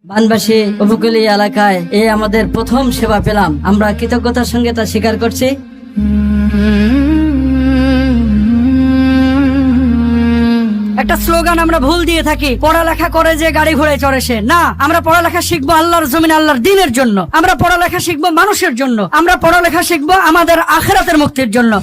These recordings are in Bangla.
বানবাসী উপকূলীয় এলাকায় আমাদের প্রথম সেবা পেলাম। আমরা কৃতজ্ঞতার সঙ্গে তা স্বীকার করছি। একটা স্লোগান আমরা ভুল দিয়ে থাকি, পড়ালেখা করে যে গাড়ি ঘোড়ায় চড়ে সে। না, আমরা পড়ালেখা শিখবো আল্লাহর জমিন, আল্লাহর দ্বীনের জন্য। আমরা পড়ালেখা শিখবো মানুষের জন্য। আমরা পড়ালেখা শিখবো আমাদের আখিরাতের মুক্তির জন্য।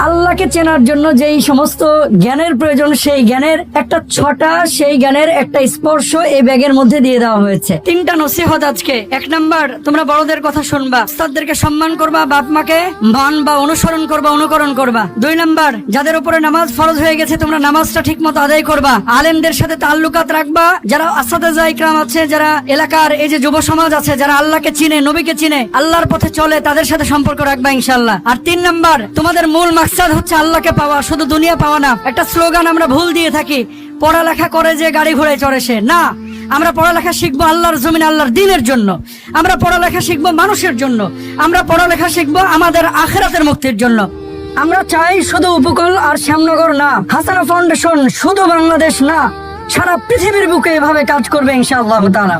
আল্লাহকে চেনার জন্য যেই সমস্ত জ্ঞানের প্রয়োজন, সেই জ্ঞানের একটা ছটা, সেই জ্ঞানের একটা স্পর্শ এই ব্যাগের মধ্যে দিয়ে দেওয়া হয়েছে। 3টা নসিহত আজকে। 1 নাম্বার, তোমরা বড়দের কথা শুনবা, উস্তাদদেরকে সম্মান করবা, বাপ মাকে মান বা অনুসরণ করবা, অনুকরণ করবা। 2 নাম্বার, যাদের উপরে নামাজ ফরজ হয়ে গেছে তোমরা নামাজটা ঠিক মতো আদায় করবা। আলেমদের সাথে তাল্লুকাত রাখবা। যারা আসাদেজা ইকরাম আছে, যারা এলাকার এই যে যুব সমাজ আছে, যারা আল্লাহকে চিনে, নবীকে চিনে, আল্লাহর পথে চলে, তাদের সাথে সম্পর্ক রাখবা ইনশাআল্লাহ। আর 3 নাম্বার, তোমাদের মূল মাকসাদ হচ্ছে আল্লাহকে পাওয়া, শুধু দুনিয়া পাওয়া না। একটা স্লোগান আমরা ভুল দিয়ে থাকি, পড়ালেখা করে যে গাড়ি ঘোড়ায় চড়ে সে। না, আমরা পড়ালেখা শিখবো আল্লাহর জমিন, আল্লাহর দ্বীনের জন্য। আমরা পড়ালেখা শিখবো মানুষের জন্য। আমরা পড়ালেখা শিখবো আমাদের আখিরাতের মুক্তির জন্য। আমরা চাই শুধু উপকূল আর শ্যামনগর না, হাসানা ফাউন্ডেশন শুধু বাংলাদেশ না, সারা পৃথিবীর বুকে এভাবে কাজ করবে ইনশাআল্লাহ তাআলা।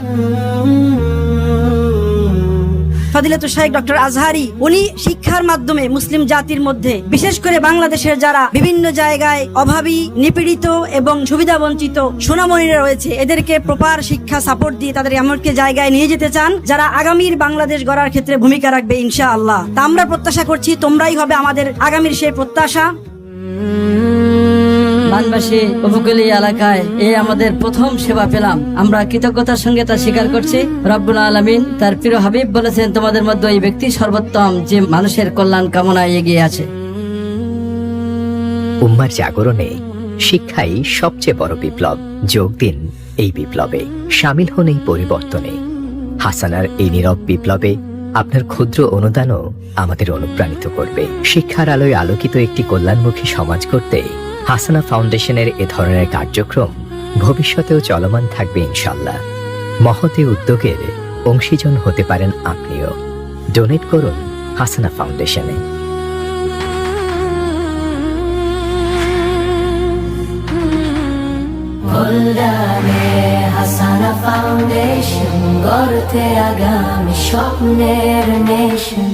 ফাদিলাতুল শাইখ ডক্টর আজহারি, উনি শিক্ষার মাধ্যমে মুসলিম জাতির মধ্যে, বিশেষ করে বাংলাদেশের যারা বিভিন্ন জায়গায় অভাবী, নিপীড়িত এবং সুবিধা বঞ্চিত সোনামণিরা রয়েছে, এদেরকে প্রপার শিক্ষা সাপোর্ট দিয়ে তাদের এমন একটি জায়গায় নিয়ে যেতে চান যারা আগামীর বাংলাদেশ গড়ার ক্ষেত্রে ভূমিকা রাখবে ইনশাআল্লাহ। তা আমরা প্রত্যাশা করছি তোমরাই হবে আমাদের আগামীর সেই প্রত্যাশা। বানবাসী উপকূলীয় এলাকায় আমাদের প্রথম সেবা পেলাম। আমরা কৃতজ্ঞতার সঙ্গে তা স্বীকার করছি। রব্বুল আলামিন তার প্রিয় হাবিব বলেছেন, তোমাদের মধ্যে এই ব্যক্তি সর্বোত্তম যে মানুষের কল্যাণ কামনায় এগিয়ে আছে। উম্মার জাগরণে শিক্ষাই সবচেয়ে বড় বিপ্লব। যোগ দিন এই বিপ্লবে, শামিল হন এই পরিবর্তনে। হাসানার এই নীরব বিপ্লবে আপনার ক্ষুদ্র অনুদানও আমাদের অনুপ্রাণিত করবে। শিক্ষার আলোয় আলোকিত একটি কল্যাণমুখী সমাজ করতে হাসানা ফাউন্ডেশনের এ ধরনের কার্যক্রম ভবিষ্যতেও চলমান থাকবে ইনশাল্লাহ। মহৎ এই উদ্যোগের অংশীজন হতে পারেন আপনিও। ডোনেট করুন হাসানা ফাউন্ডেশনে। হাসানা ফাউন্ডেশন গড়তে আগামী স্বপ্নের নেশন।